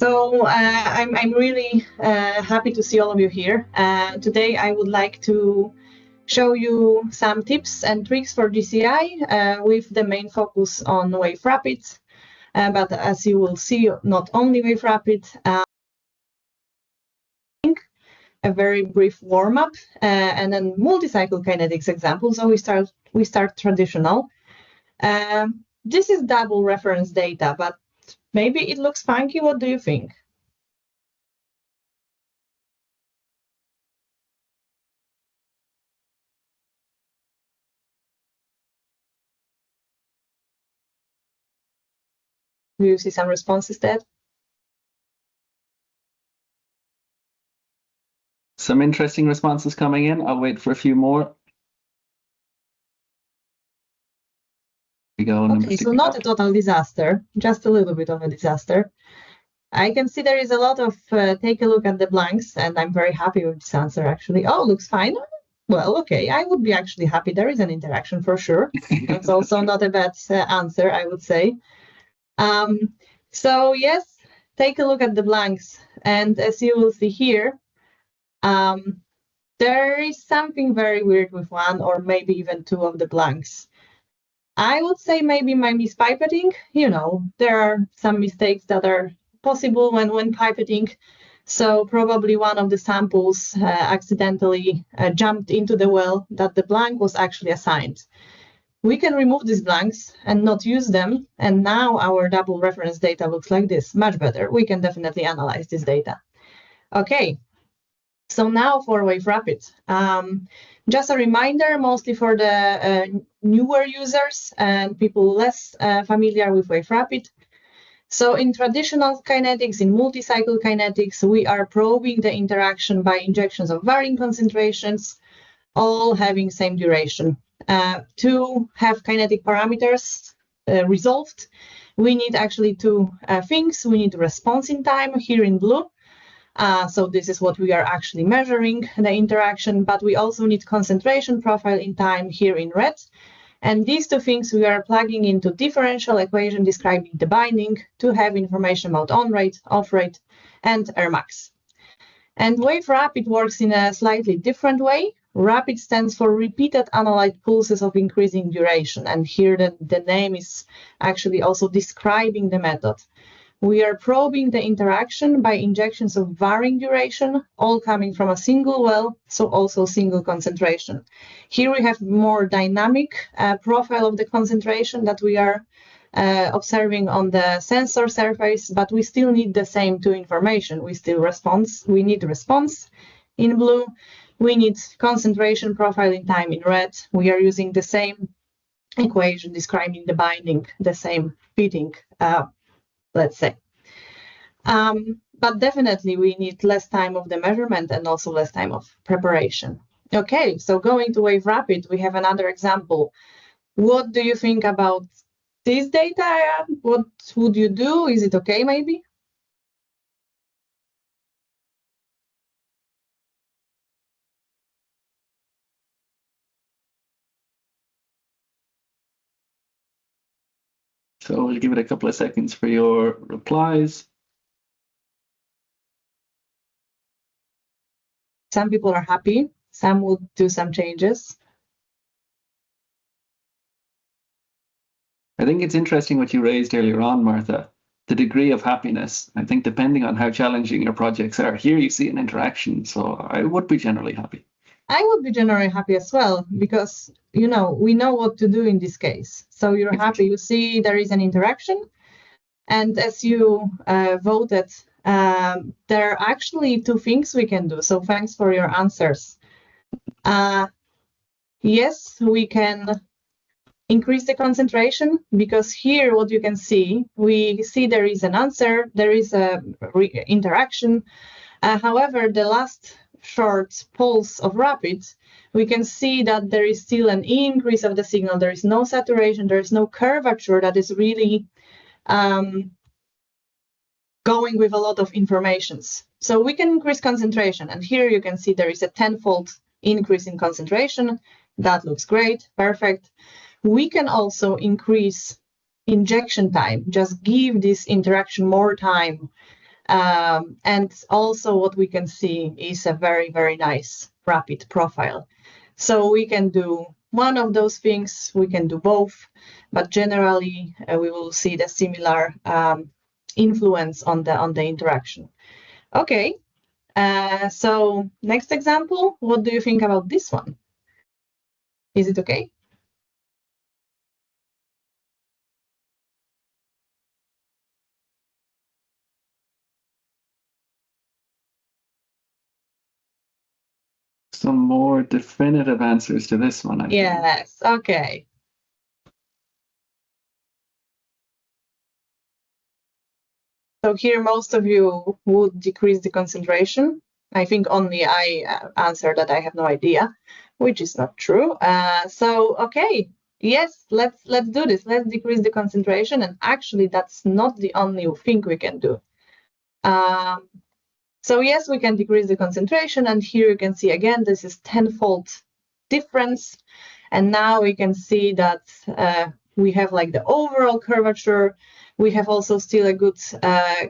I'm really happy to see all of you here. Today I would like to show you some tips and tricks for GCI with the main focus on waveRAPID. But as you will see, not only waveRAPID, a very brief warm-up, and then multi-cycle kinetics example. So we start traditional. This is double reference data, but maybe it looks funky. What do you think? Do you see some responses there? Some interesting responses coming in. I'll wait for a few more. We go. Okay, so not a total disaster, just a little bit of a disaster. I can see there is a lot of take a look at the blanks, and I'm very happy with this answer actually. Oh, looks fine. Well, okay, I would be actually happy. There is an interaction for sure. That's also not a bad answer, I would say. So yes, take a look at the blanks, and as you will see here, there is something very weird with one or maybe even two of the blanks. I would say maybe my mispipetting. You know, there are some mistakes that are possible when pipetting. So probably one of the samples accidentally jumped into the well that the blank was actually assigned. We can remove these blanks and not use them. And now our double reference data looks like this, much better. We can definitely analyze this data. Okay. So now for waveRAPID, just a reminder, mostly for the newer users and people less familiar with waveRAPID. So in traditional kinetics, in multi-cycle kinetics, we are probing the interaction by injections of varying concentrations, all having same duration. To have kinetic parameters resolved, we need actually two things. We need response in time here in blue. So this is what we are actually measuring, the interaction, but we also need concentration profile in time here in red. And these two things we are plugging into differential equation describing the binding to have information about on rate, off rate, and Rmax. And waveRAPID works in a slightly different way. RAPID stands for repeated analyte pulses of increasing duration. And here the name is actually also describing the method. We are probing the interaction by injections of varying duration, all coming from a single well, so also single concentration. Here we have more dynamic profile of the concentration that we are observing on the sensor surface, but we still need the same two information. We need response in blue. We need concentration profile in time in red. We are using the same equation describing the binding, the same fitting, let's say. But definitely we need less time of the measurement and also less time of preparation. Okay, so going to waveRAPID, we have another example. What do you think about this data? What would you do? Is it okay, maybe? So we'll give it a couple of seconds for your replies. Some people are happy. Some will do some changes. I think it's interesting what you raised earlier on, Martha, the degree of happiness. I think depending on how challenging your projects are, here you see an interaction. So I would be generally happy. I would be generally happy as well, because, you know, we know what to do in this case. So you're happy, you see there is an interaction. And as you voted, there are actually two things we can do. So thanks for your answers. Yes, we can increase the concentration, because here what you can see, we see there is an answer, there is a interaction. However, the last short pulse of rapid, we can see that there is still an increase of the signal. There is no saturation, there is no curvature that is really going with a lot of informations. So we can increase concentration, and here you can see there is a 10-fold increase in concentration. That looks great, perfect. We can also increase injection time, just give this interaction more time. And also what we can see is a very, very nice rapid profile. So we can do one of those things, we can do both, but generally we will see the similar influence on the interaction. Okay, so next example, what do you think about this one? Is it okay? Some more definitive answers to this one, I think. Yes, okay. So here most of you would decrease the concentration. I think only I answered that I have no idea, which is not true. So okay, yes, let's do this. Let's decrease the concentration, and actually that's not the only thing we can do. So yes, we can decrease the concentration, and here you can see again this is tenfold difference, and now we can see that we have like the overall curvature. We have also still a good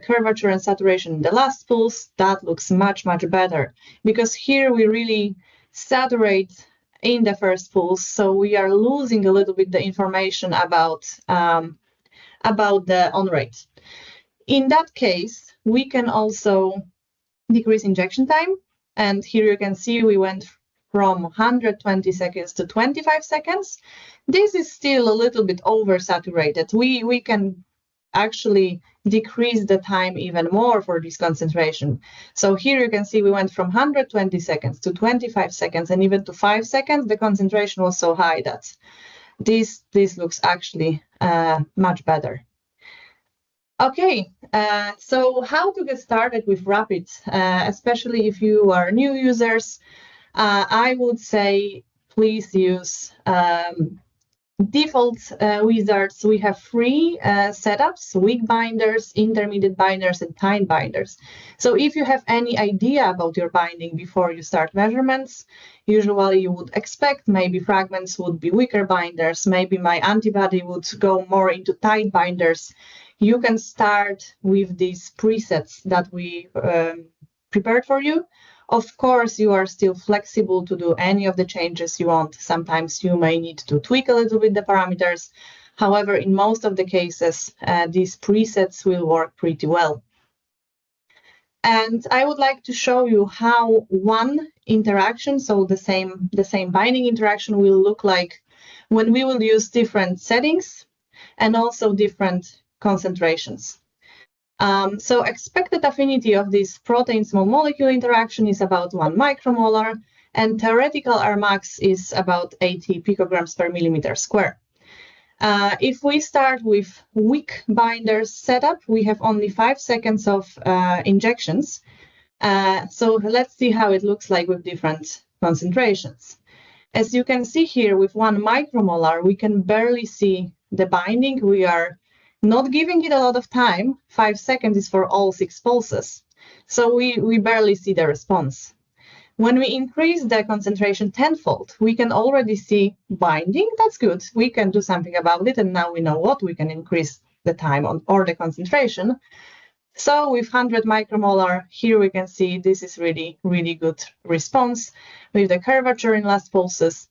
curvature and saturation in the last pulse. That looks much better, because here we really saturate in the first pulse, so we are losing a little bit the information about the on rate. In that case, we can also decrease injection time, and here you can see we went from 120 seconds to 25 seconds. This is still a little bit oversaturated. We can actually decrease the time even more for this concentration. So here you can see we went from 120 seconds to 25 seconds, and even to 5 seconds. The concentration was so high that this looks actually much better. Okay, so how to get started with Rapid, especially if you are new users, I would say please use default wizards. We have 3 setups: weak binders, intermediate binders, and tight binders. So if you have any idea about your binding before you start measurements, usually you would expect maybe fragments would be weaker binders, maybe my antibody would go more into tight binders. You can start with these presets that we prepared for you. Of course, you are still flexible to do any of the changes you want. Sometimes you may need to tweak a little bit the parameters. However, in most of the cases, these presets will work pretty well. And I would like to show you how one interaction, so the same binding interaction, will look like when we will use different settings and also different concentrations. So expected affinity of this protein small molecule interaction is about 1 micromolar, and theoretical Rmax is about 80 picograms per millimeter square. If we start with weak binders setup, we have only 5 seconds of injections. So let's see how it looks like with different concentrations. As you can see here, with 1 micromolar, we can barely see the binding. We are not giving it a lot of time. 5 seconds is for all 6 pulses. So we barely see the response. When we increase the concentration tenfold, we can already see binding. That's good. We can do something about it, and now we know what we can increase the time on or the concentration. So with 100 micromolar, here we can see this is really good response with the curvature in last pulses,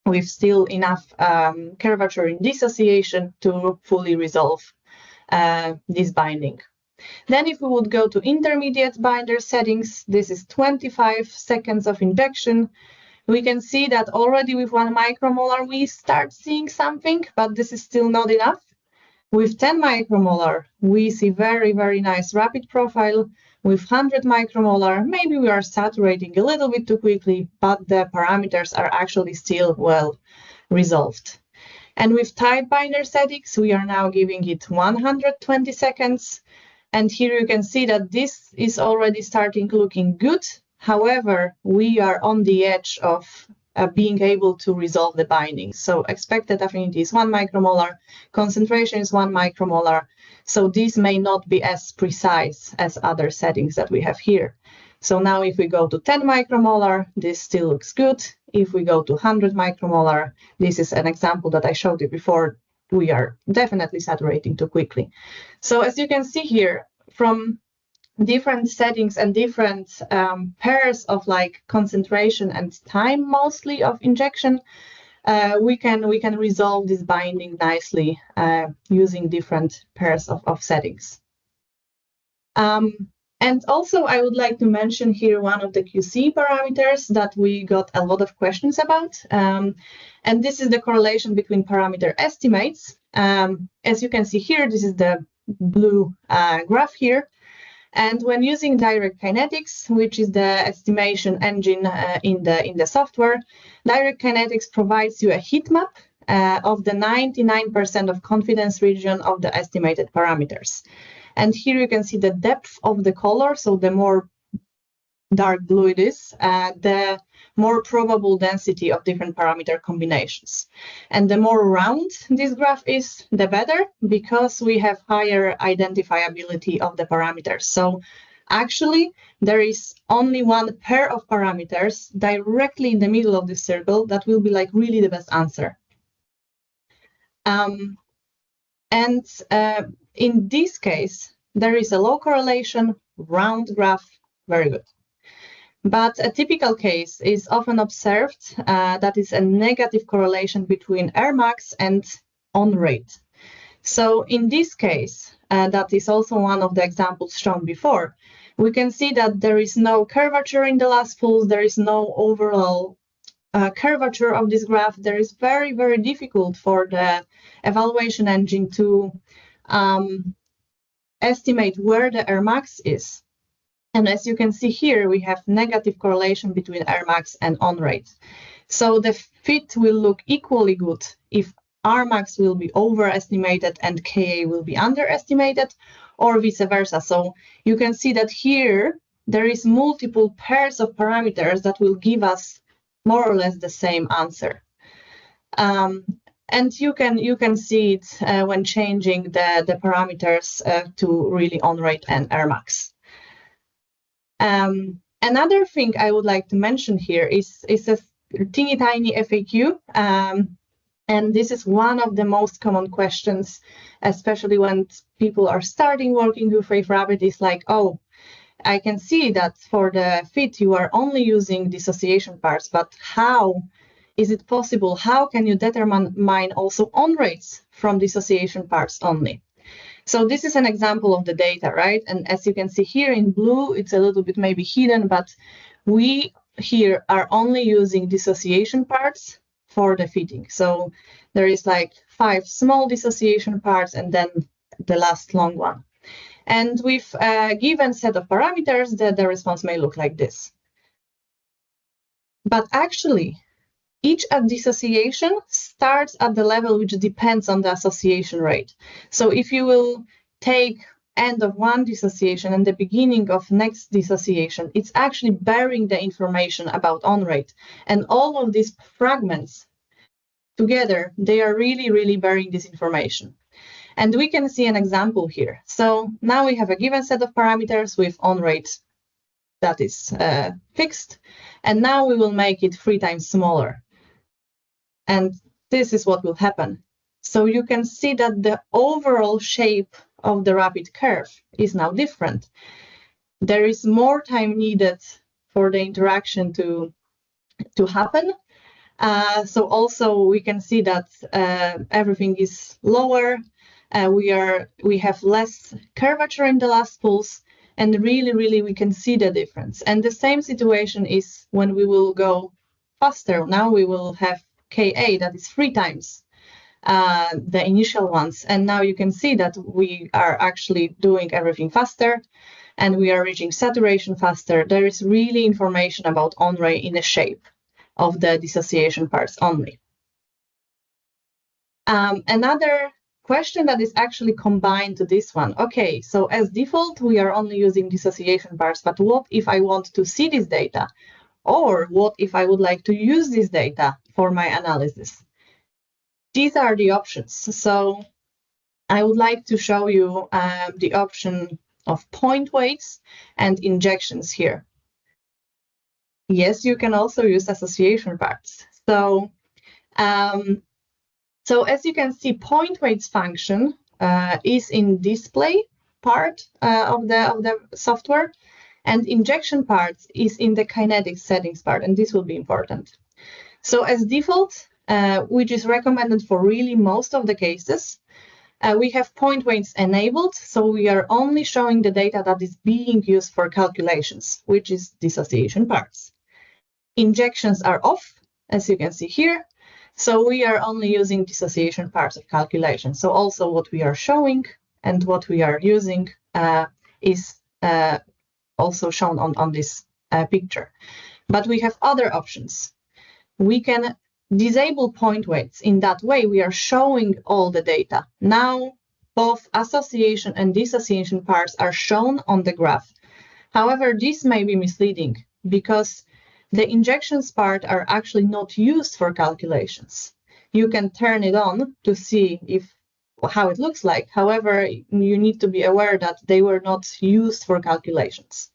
with still enough curvature in dissociation to fully resolve this binding. Then if we would go to intermediate binder settings, this is 25 seconds of injection. We can see that already with 1 micromolar, we start seeing something, but this is still not enough. With 10 micromolar, we see very nice rapid profile. With 100 micromolar, maybe we are saturating a little bit too quickly, but the parameters are actually still well resolved. And with tight binder settings, we are now giving it 120 seconds. And here you can see that this is already starting looking good. However, we are on the edge of being able to resolve the binding. So expected affinity is 1 micromolar, concentration is 1 micromolar. So these may not be as precise as other settings that we have here. So now if we go to 10 micromolar, this still looks good. If we go to 100 micromolar, this is an example that I showed you before. We are definitely saturating too quickly. So as you can see here, from different settings and different pairs of like concentration and time mostly of injection, we can resolve this binding nicely using different pairs of settings. And also, I would like to mention here one of the QC parameters that we got a lot of questions about. And this is the correlation between parameter estimates. As you can see here, this is the blue graph here. And when using Direct Kinetics, which is the estimation engine in the software, Direct Kinetics provides you a heat map of the 99% of confidence region of the estimated parameters. And here you can see the depth of the color. So the more dark blue it is, the more probable density of different parameter combinations. And the more round this graph is, the better, because we have higher identifiability of the parameters. So actually, there is only one pair of parameters directly in the middle of this circle that will be like really the best answer. In this case, there is a low correlation, round graph, very good. But a typical case is often observed that is a negative correlation between Rmax and on rate. So in this case, that is also one of the examples shown before, we can see that there is no curvature in the last pulse, there is no overall curvature of this graph. There is very, very difficult for the evaluation engine to estimate where the Rmax is. And as you can see here, we have negative correlation between Rmax and on rate. So the fit will look equally good if Rmax will be overestimated and Ka will be underestimated, or vice versa. So you can see that here there is multiple pairs of parameters that will give us more or less the same answer. And you can see it when changing the parameters to really on rate and Rmax. Another thing I would like to mention here is a teeny tiny FAQ. And this is one of the most common questions, especially when people are starting working with waveRAPID, is like, oh, I can see that for the fit you are only using dissociation parts, but how is it possible? How can you determine also on rates from dissociation parts only? So this is an example of the data, right? And as you can see here in blue, it's a little bit maybe hidden, but we here are only using dissociation parts for the fitting. So there is like 5 small dissociation parts and then the last long one. And with a given set of parameters, the response may look like this. But actually, each dissociation starts at the level which depends on the association rate. So if you will take end of one dissociation and the beginning of next dissociation, it's actually bearing the information about on rate. And all of these fragments together, they are really, really bearing this information. And we can see an example here. So now we have a given set of parameters with on rate that is fixed. And now we will make it 3 times smaller. And this is what will happen. So you can see that the overall shape of the rapid curve is now different. There is more time needed for the interaction to happen. So also we can see that everything is lower. We have less curvature in the last pulse, and really we can see the difference. And the same situation is when we will go faster. Now we will have Ka that is 3 times the initial ones, and now you can see that we are actually doing everything faster and we are reaching saturation faster. There is really information about on rate in the shape of the dissociation parts only. Another question that is actually combined to this one. Okay, so as default, we are only using dissociation parts, but what if I want to see this data? Or what if I would like to use this data for my analysis? These are the options. So I would like to show you the option of point weights and injections here. Yes, you can also use association parts. So as you can see, point weights function is in display part of the software, and injection parts is in the kinetic settings part, and this will be important. So as default, which is recommended for really most of the cases, we have point weights enabled, so we are only showing the data that is being used for calculations, which is dissociation parts. Injections are off, as you can see here, so we are only using dissociation parts of calculation. So also what we are showing and what we are using is also shown on this picture. But we have other options. We can disable point weights. In that way, we are showing all the data. Now, both association and dissociation parts are shown on the graph. However, this may be misleading because the injections part are actually not used for calculations. You can turn it on to see how it looks like. However, you need to be aware that they were not used for calculations.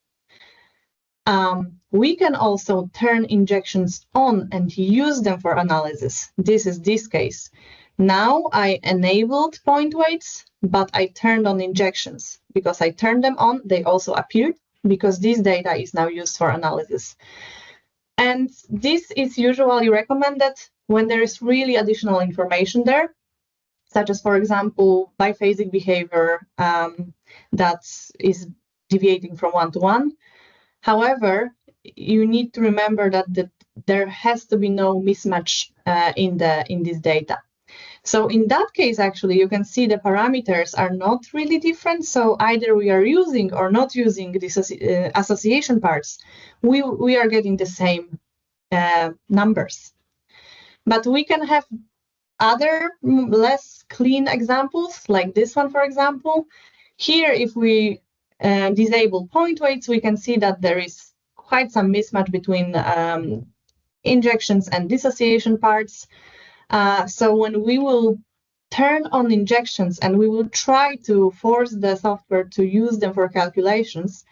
We can also turn injections on and use them for analysis. This is this case. Now I enabled point weights, but I turned on injections. Because I turned them on, they also appeared, because this data is now used for analysis. And this is usually recommended when there is really additional information there, such as, for example, biphasic behavior that is deviating from 1 to 1. However, you need to remember that there has to be no mismatch in this data. So in that case, actually, you can see the parameters are not really different. So either we are using or not using these association parts, we are getting the same numbers. But we can have other less clean examples, like this one, for example. Here, if we disable point weights, we can see that there is quite some mismatch between injections and dissociation parts. So when we will turn on injections and we will try to force the software to use them for calculations,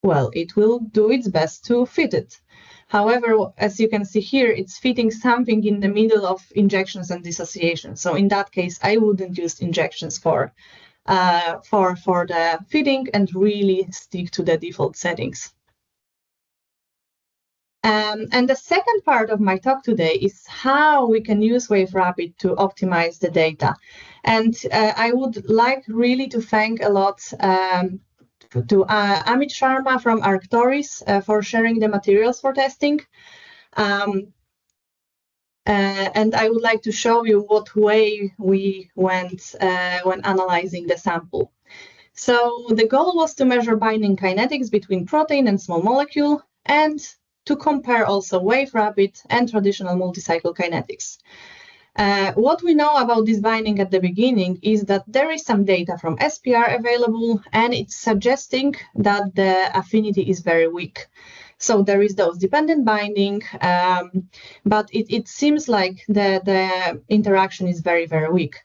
well, it will do its best to fit it. However, as you can see here, it's fitting something in the middle of injections and dissociation. So in that case, I wouldn't use injections for the fitting and really stick to the default settings. And the second part of my talk today is how we can use waveRAPID to optimize the data. And I would like really to thank a lot to Amit Sharma from Arctoris for sharing the materials for testing. And I would like to show you what way we went when analyzing the sample. So the goal was to measure binding kinetics between protein and small molecule, and to compare also waveRAPID and traditional multi-cycle kinetics. What we know about this binding at the beginning is that there is some data from SPR available, and it's suggesting that the affinity is very weak. So there is dose-dependent binding, but it seems like the interaction is very, very weak.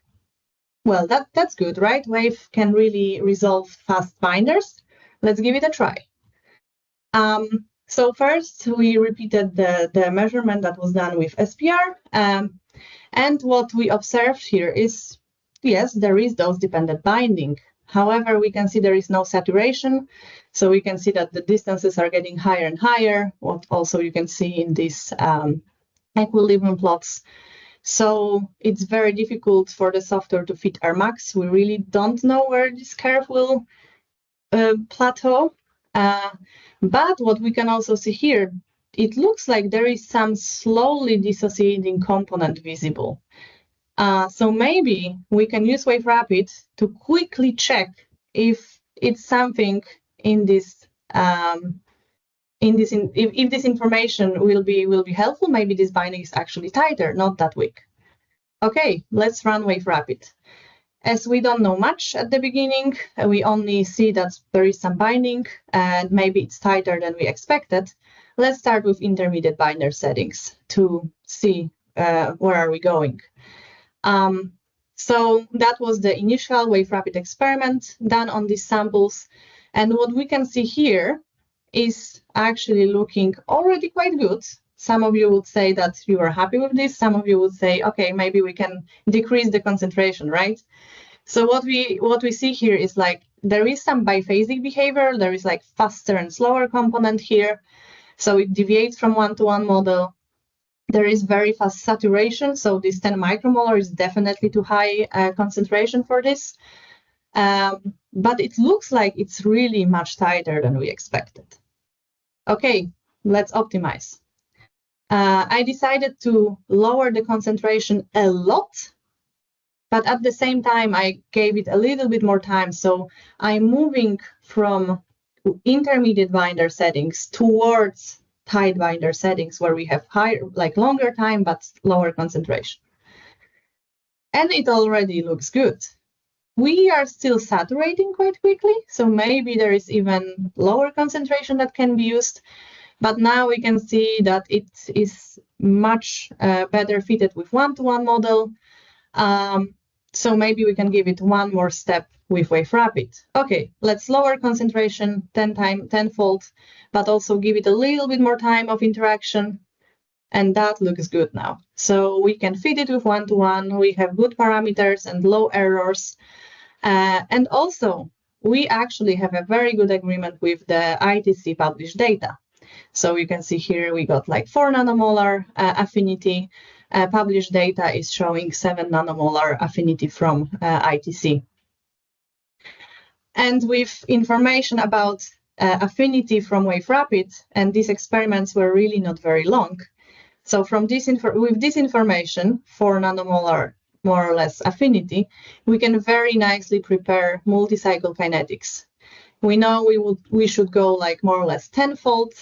Well, that's good, right? Wave can really resolve fast binders. Let's give it a try. So first, we repeated the measurement that was done with SPR. And what we observed here is, yes, there is dose-dependent binding. However, we can see there is no saturation. So we can see that the distances are getting higher and higher, what also you can see in these equilibrium plots. So it's very difficult for the software to fit Rmax. We really don't know where this curve will plateau. But what we can also see here, it looks like there is some slowly dissociating component visible. So maybe we can use waveRAPID to quickly check if it's something in this if this information will be helpful. Maybe this binding is actually tighter, not that weak. Okay, let's run waveRAPID. As we don't know much at the beginning, we only see that there is some binding and maybe it's tighter than we expected. Let's start with intermediate binder settings to see where are we going. So that was the initial waveRAPID experiment done on these samples. And what we can see here is actually looking already quite good. Some of you would say that you are happy with this. Some of you would say, okay, maybe we can decrease the concentration, right? So what we see here is like there is some biphasic behavior. There is like faster and slower component here. So it deviates from one-to-one model. There is very fast saturation. So this 10 micromolar is definitely too high concentration for this. But it looks like it's really much tighter than we expected. Okay, let's optimize. I decided to lower the concentration a lot, but at the same time, I gave it a little bit more time. So I'm moving from intermediate binder settings towards tight binder settings where we have higher, like longer time, but lower concentration. And it already looks good. We are still saturating quite quickly, so maybe there is even lower concentration that can be used. But now we can see that it is much better fitted with one-to-one model. So maybe we can give it one more step with waveRAPID. Okay, let's lower concentration 10-fold, but also give it a little bit more time of interaction. And that looks good now. So we can fit it with one-to-one. We have good parameters and low errors. And also, we actually have a very good agreement with the ITC published data. So you can see here we got like 4 nanomolar affinity. Published data is showing 7 nanomolar affinity from ITC. And with information about affinity from waveRAPID, and these experiments were really not very long. So from with this information, 4 nanomolar more or less affinity, we can very nicely prepare multi-cycle kinetics. We know we should go like more or less 10-fold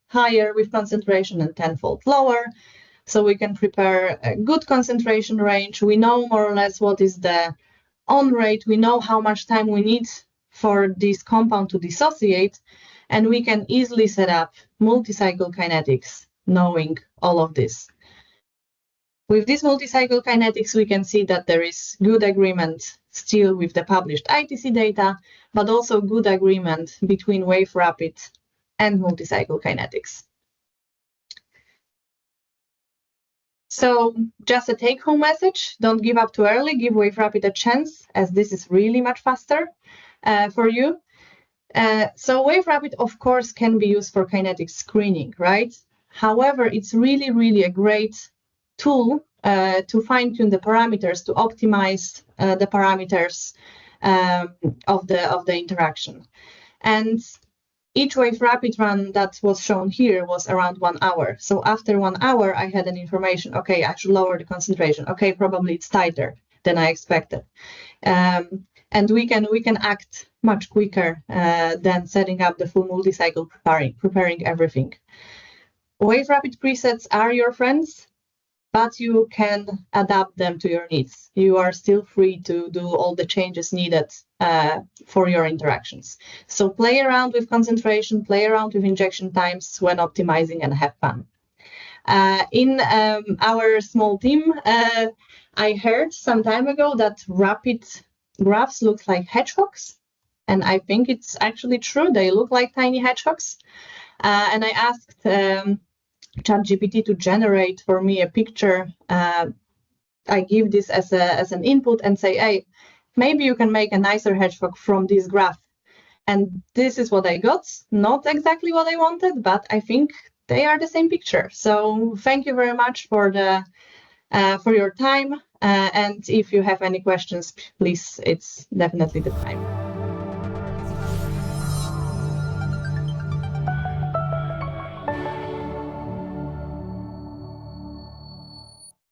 higher with concentration and 10-fold lower. So we can prepare a good concentration range. We know more or less what is the on rate. We know how much time we need for this compound to dissociate. And we can easily set up multi-cycle kinetics, knowing all of this. With this multi-cycle kinetics, we can see that there is good agreement still with the published ITC data, but also good agreement between waveRAPID and multi-cycle kinetics. So just a take-home message, don't give up too early, give waveRAPID a chance, as this is really much faster for you. So waveRAPID, of course, can be used for kinetic screening, right? However, it's really, really a great tool to fine-tune the parameters, to optimize the parameters of the interaction. And each waveRAPID run that was shown here was around 1 hour. So after 1 hour, I had an information, okay, I should lower the concentration. Okay, probably it's tighter than I expected. And we can act much quicker than setting up the full multi-cycle preparing everything. waveRAPID presets are your friends, but you can adapt them to your needs. You are still free to do all the changes needed for your interactions. So play around with concentration, play around with injection times when optimizing, and have fun. In our small team, I heard some time ago that rapid graphs look like hedgehogs. And I think it's actually true. They look like tiny hedgehogs. And I asked ChatGPT to generate for me a picture. I give this as an input and say, hey, maybe you can make a nicer hedgehog from this graph. And this is what I got. Not exactly what I wanted, but I think they are the same picture. So thank you very much for your time. And if you have any questions, please, it's definitely the time.